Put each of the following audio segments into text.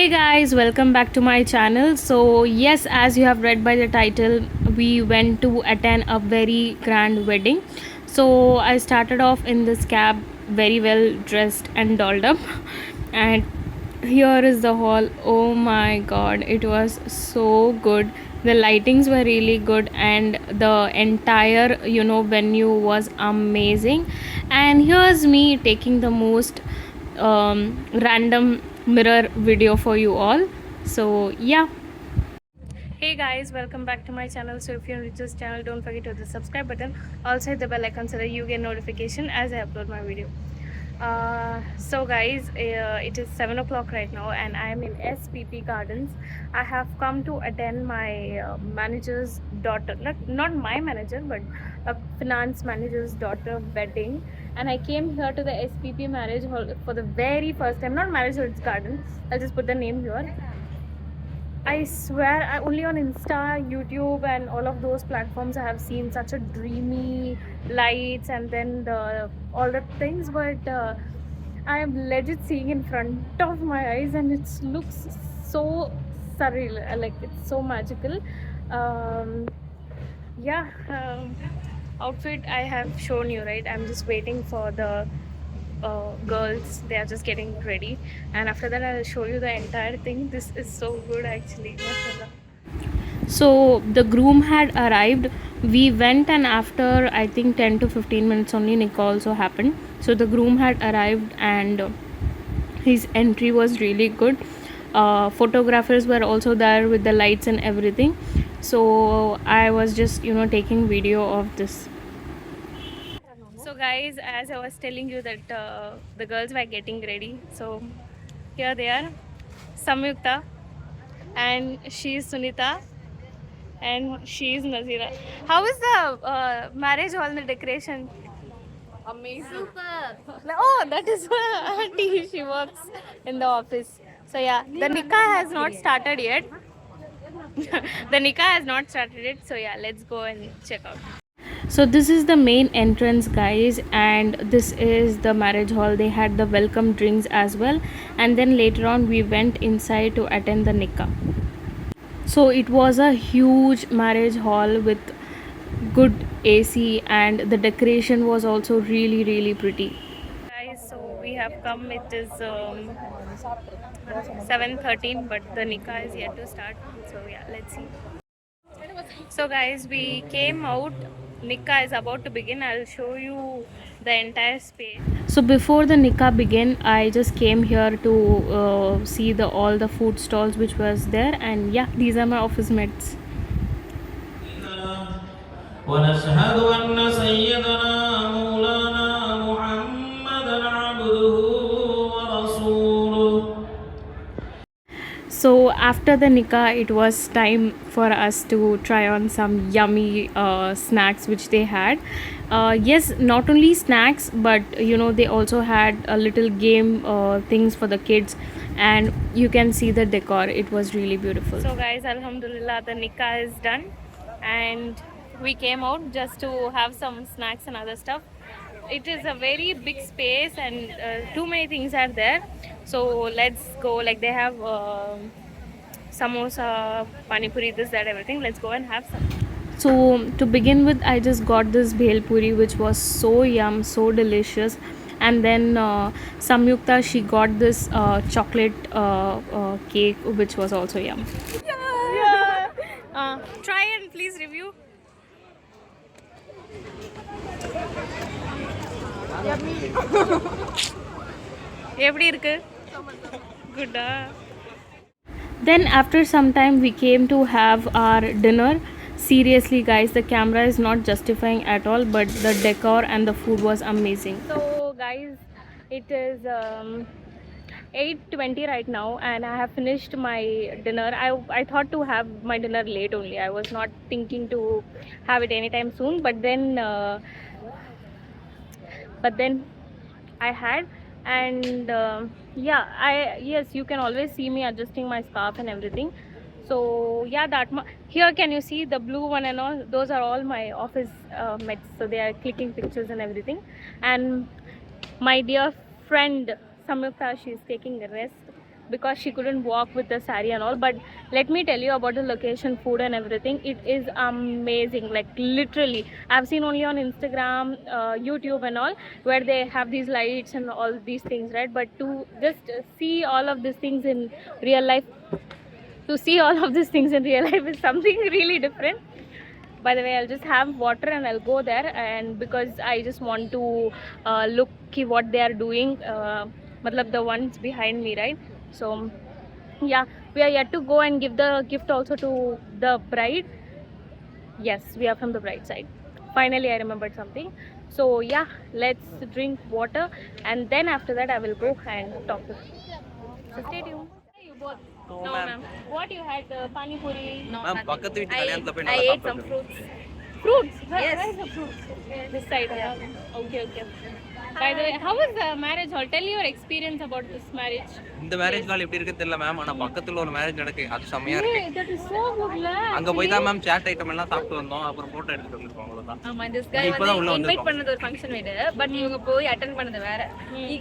Hey guys, welcome back to my channel. So, yes, as you have read by the title, we went to attend a very grand wedding. So, I started off in this cab very well dressed and dolled up, and here is the hall. Oh my god, it was so good. The lightings were really good, and the entire venue was amazing. And here's me taking the most random mirror video for you all. So yeah. Hey guys, welcome back to my channel. So if you're new to this channel, don't forget to hit the subscribe button. Also hit the bell icon so that you get notification as I upload my video. So guys, it is 7 o'clock right now and I am in SPP Gardens. I have come to attend my manager's daughter, not my manager, but a finance manager's daughter wedding. And I came here to the SPP marriage hall for the very first time. Not marriage hall, it's garden. I'll just put the name here. I swear, only on Insta, YouTube, and all of those platforms, I have seen such a dreamy lights and then all the things. But I am legit seeing in front of my eyes, and it looks so surreal. Like it's so magical. Um, yeah. Outfit I have shown you, right? I'm just waiting for the girls. They are just getting ready, and after that I'll show you the entire thing. This is so good actually. So the groom had arrived. We went, and after I think 10 to 15 minutes only Nikah also happened. So the groom had arrived, and his entry was really good. Photographers were also there with the lights and everything. So I was just taking video of this. So guys, as I was telling you that the girls were getting ready, so here they are, Samyukta, and she is Sunita, and she is Nazira. How is the marriage hall and the decoration? Amazing. Super. Oh, that is auntie. She works in the office. So yeah, the nikah has not started yet. The nikah has not started yet. So yeah, let's go and check out. So this is the main entrance guys, and this is the marriage hall. They had the welcome drinks as well, and then later on we went inside to attend the nikah. So it was a huge marriage hall with good AC, and the decoration was also really pretty. Guys, so we have come. It is 7:13, but the nikah is yet to start. So yeah, let's see. So guys, we came out. Nikah is about to begin. I'll show you the entire space. So before the nikah began, I just came here to see the all the food stalls which was there, and yeah, these are my office mates. ونشهد أن سيدنا مولانا محمدا عبده ورسوله. So after the nikah, it was time for us to try on some yummy snacks which they had. Yes, not only snacks, but they also had a little game things for the kids, and you can see the decor. It was really beautiful. So guys, alhamdulillah, the nikah is done, and we came out just to have some snacks and other stuff. It is a very big space, and too many things are there. So let's go. Like they have samosa, pani puri, this, that, everything. Let's go and have some. So to begin with, I just got this bhel puri, which was so yum, so delicious. And then Samyukta, she got this chocolate cake, which was also yum. Yeah. Try and please review. எப்படி இருக்கு? Good. Then after some time we came to have our dinner. Seriously guys, the camera is not justifying at all, but the decor and the food was amazing. So guys, it is 8:20 right now, and I have finished my dinner. I thought to have my dinner late only. I was not thinking to have it anytime soon, but then I had, and yeah, yes, you can always see me adjusting my scarf and everything. So yeah, here can you see the blue one and all? Those are all my office mates. So they are clicking pictures and everything. And my dear friend Samyukta, she is taking a rest. because she couldn't walk with the sari and all. But let me tell you about the location, food and everything. It is amazing, like literally. I've seen only on Instagram, YouTube and all, where they have these lights and all these things, right? But to just see all of these things in real life, to see all of these things in real life is something really different. By the way, I'll just have water and I'll go there, and because I just want to look what they are doing, matlab the ones behind me, right? So yeah, we are yet to go and give the gift also to the bride. Yes, we are from the bride side. Finally I remembered something. So yeah, let's drink water, and then after that I will go and talk to her. So stay tuned. You both. No, ma'am. What you had? Pani puri? No, ma'am, பக்கத்து வீட்டு கல்யாணத்துல போய் நல்லா சாப்பிட்டோம். Fruits. Fruits? Yes. Where is the fruits? This side. Yeah. Okay, okay. By the way, how was the marriage hall? Tell your experience about this marriage. இந்த marriage hall எப்படி இருக்கு தெரியல மேம், ஆனா பக்கத்துல ஒரு மேரேஜ் நடக்கு, அது செமையா இருக்கு. That is so good la. அங்க போய் தான் மேம் சாட் ஐட்டம் எல்லாம் சாப்பிட்டு வந்தோம், அப்புறம் போட்டோ எடுத்துட்டு வந்திருக்கோம் அவ்வளவுதான். ஆமா, this guy வந்து இன்வைட் பண்ணது ஒரு ஃபங்க்ஷன் வீடு, பட் இவங்க போய் அட்டெண்ட் பண்ணது வேற.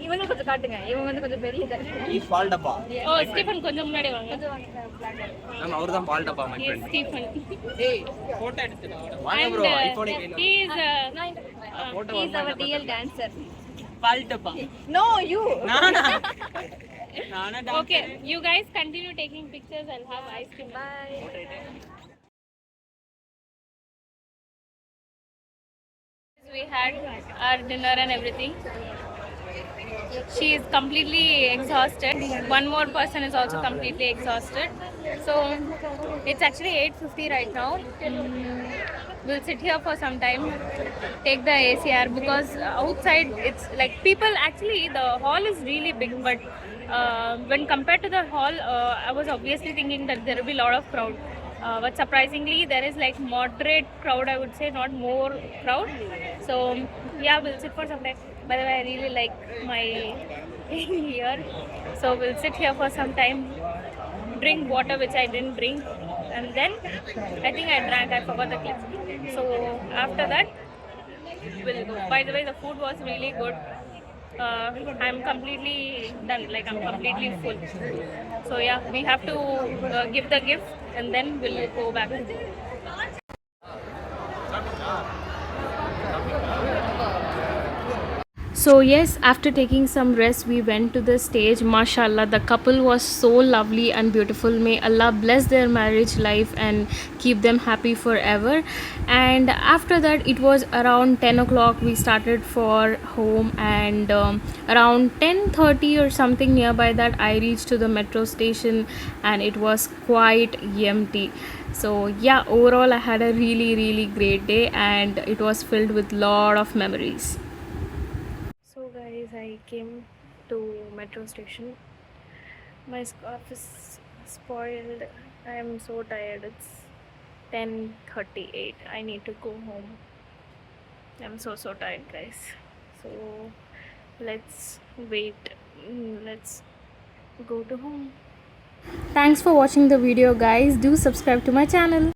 இவங்க கொஞ்சம் காட்டுங்க, இவங்க வந்து கொஞ்சம் பெரிய இ பால் டப்பா. ஓ ஸ்டீஃபன் கொஞ்சம் முன்னாடி வாங்க. மேம் அவர் தான் பால் டப்பா மை ஃப்ரெண்ட். ஸ்டீஃபன். ஏய் போட்டோ எடுத்துடா. வாங்க ப்ரோ, ஐபோன் கையில. He is our real dancer. Paltapa. No, you. No. Okay, you guys continue taking pictures and have ice cream. Bye. We had our dinner and everything. She is completely exhausted. One more person is also completely exhausted. So it's actually 8:50 right now. We'll sit here for some time, take the ACR, because outside it's like people, actually the hall is really big, but when compared to the hall, I was obviously thinking that there will be a lot of crowd, but surprisingly there is like moderate crowd, I would say, not more crowd. So yeah, we'll sit for some time. By the way, I really like my here, so we'll sit here for some time, drink water which I didn't drink, and then I think I drank, I forgot the clip. So after that we'll go. By the way, the food was really good. I'm completely done, like I'm completely full. So yeah, we have to give the gift and then we'll go back. So yes, after taking some rest, we went to the stage. Mashallah, the couple was so lovely and beautiful. May Allah bless their marriage life and keep them happy forever. And after that, it was around 10 o'clock. We started for home, and around 10:30 or something nearby that, I reached to the metro station, and it was quite empty. So yeah, overall I had a really great day, and it was filled with lot of memories. So guys, I came to metro station. My scarf is spoiled. I am so tired. It's 10:38. I need to go home. I'm so tired, guys. So let's wait. Let's go to home. Thanks for watching the video, guys. Do subscribe to my channel.